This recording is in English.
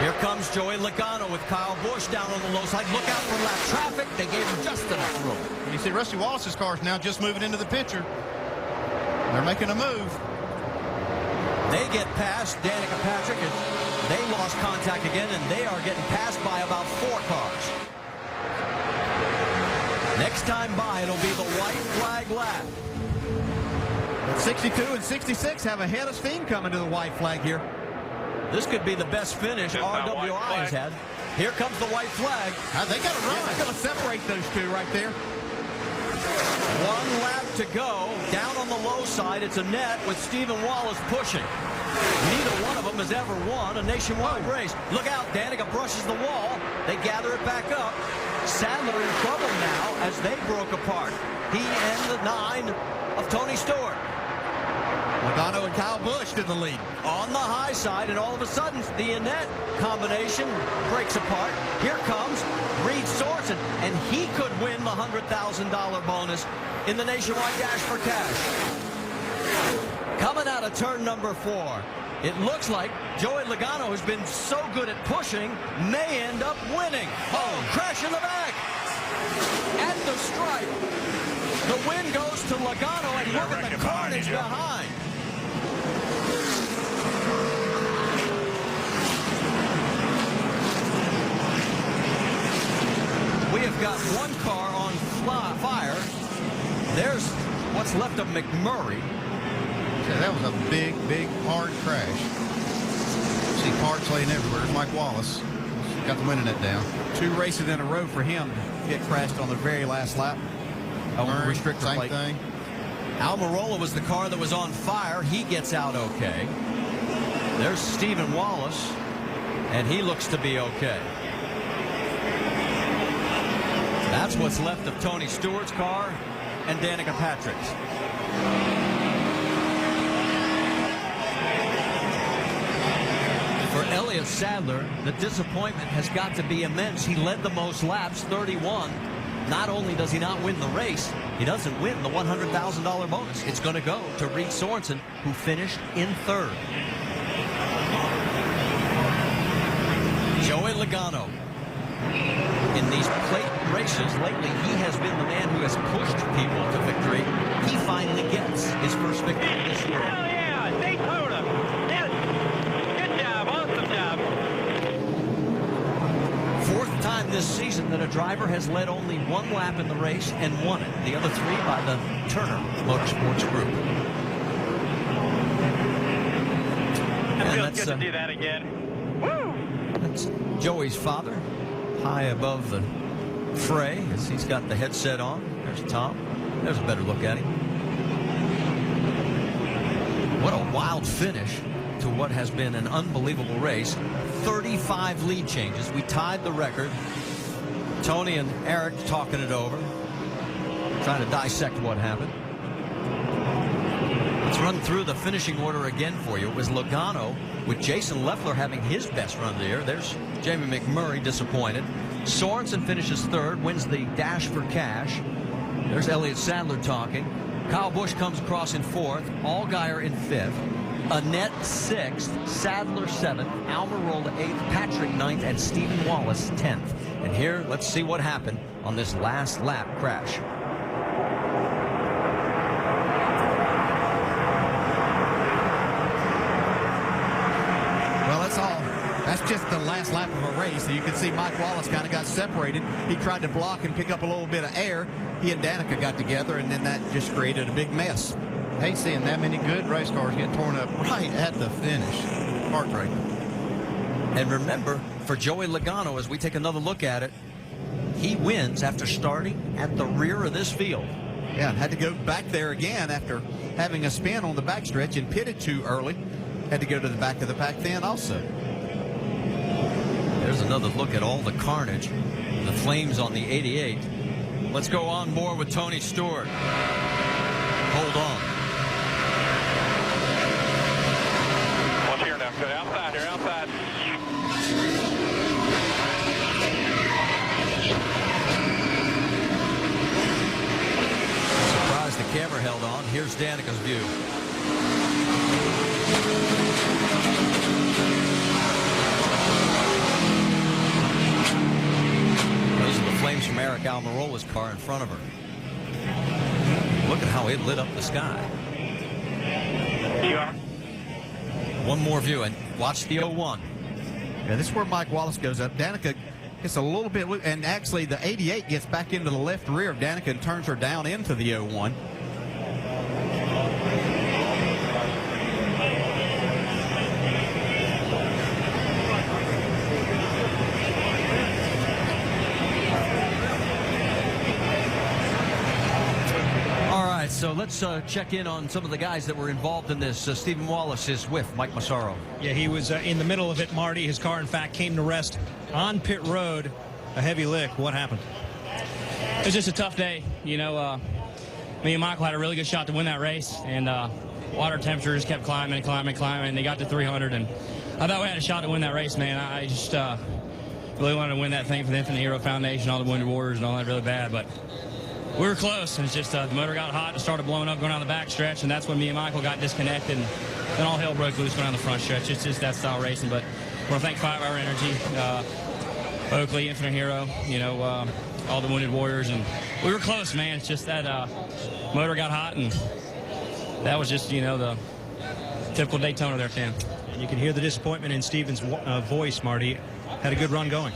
Here comes Joey Logano with Kyle Busch down on the low side. Look out for lap traffic. They gave him just enough room. And you see Rusty Wallace's car is now just moving into the picture. They're making a move. They get past Danica Patrick, and they lost contact again, and they are getting passed by about 4 cars. Next time by, it'll be the white flag lap. 62 and 66 have a head of steam coming to the white flag here. This could be the best finish RWI has had. Here comes the white flag. They got to run. Yeah, they're going to separate those two right there. 1 lap to go. Down on the low side, it's Annett with Stephen Wallace pushing. Neither one of them has ever won a nationwide race. Look out, Danica brushes the wall. They gather it back up. Sadler in trouble now as they broke apart. He and the 9 of Tony Stewart. Logano and Kyle Busch to the lead. On the high side, and all of a sudden, the Annett combination breaks apart. Here comes Reed Sorensen, and he could win the $100,000 bonus in the Nationwide Dash for Cash. Coming out of turn number 4, it looks like Joey Logano has been so good at pushing, may end up winning. Oh, crash in the back. At the stripe. The win goes to Logano, and look at the carnage behind. We have got 1 car on fire. There's what's left of McMurray. Yeah, that was a big, big, hard crash. See parts laying everywhere. It's Mike Wallace got the winning it down. 2 races in a row for him to get crashed on the very last lap. Restrictor same plate. thing. Almirola was the car that was on fire. He gets out okay. There's Stephen Wallace, and he looks to be okay. That's what's left of Tony Stewart's car and Danica Patrick's. For Elliott Sadler, the disappointment has got to be immense. He led the most laps, 31. Not only does he not win the race, he doesn't win the $100,000 bonus. It's going to go to Reed Sorensen, who finished in 3rd. Joey Logano. In these plate races lately, he has been the man who has pushed people to victory. He finally gets his first victory this year. Hell yeah, Daytona. Yes. Good job, awesome job. 4th time this season that a driver has led only 1 lap in the race and won it. The other 3 by the Turner Motorsports Group. It feels good to do that again. Woo! That's Joey's father, high above the fray as he's got the headset on. There's Tom. There's a better look at him. What a wild finish to what has been an unbelievable race. 35 lead changes. We tied the record. Tony and Eric talking it over, trying to dissect what happened. Let's run through the finishing order again for you. It was Logano with Jason Leffler having his best run of the year. There's Jamie McMurray, disappointed. Sorensen finishes 3rd, wins the Dash for Cash. There's Elliott Sadler talking. Kyle Busch comes across in 4th. Allgaier in 5th. Annett 6th. Sadler 7th. Almirola 8th. Patrick 9th. And Stephen Wallace 10th. And here, let's see what happened on this last lap crash. That's just the last lap of a race. You can see Mike Wallace kind of got separated. He tried to block and pick up a little bit of air. He and Danica got together, and then that just created a big mess. Hate seeing that many good race cars get torn up right at the finish. Heartbreaking. And remember, for Joey Logano, as we take another look at it, he wins after starting at the rear of this field. Yeah, and had to go back there again after having a spin on the backstretch and pitted too early. Had to go to the back of the pack then also. There's another look at all the carnage, the flames on the 88. Let's go on board with Tony Stewart. Hold on. Watch here now. Go outside here, outside. Surprised the camera held on. Here's Danica's view. 1 Almirola's car in front of her. Look at how it lit up the sky. One more view, and watch the 01. Yeah, this is where Mike Wallace goes up. Danica gets a little bit, and actually the 88 gets back into the left rear of Danica and turns her down into the 01. So let's check in on some of the guys that were involved in this. Stephen Wallace is with Mike Massaro. Yeah, he was in the middle of it, Marty. His car, in fact, came to rest on pit road. A heavy lick. What happened? It was just a tough day. You know, me and Michael had a really good shot to win that race, and water temperatures kept climbing and climbing and climbing, and they got to 300, and I thought we had a shot to win that race, man. I just really wanted to win that thing for the Infinite Hero Foundation, all the Wounded Warriors and all that really bad, but we were close, and it's just the motor got hot and started blowing up going down the back stretch, and that's when me and Michael got disconnected, and then all hell broke loose going down the front stretch. It's just that style racing, but I want to thank 5 Hour Energy, Oakley, Infinite Hero, you know, all the Wounded Warriors, and we were close, man. It's just that motor got hot, and that was just, you know, the typical Daytona there, Tim. And you can hear the disappointment in Stephen's voice, Marty. Had a good run going.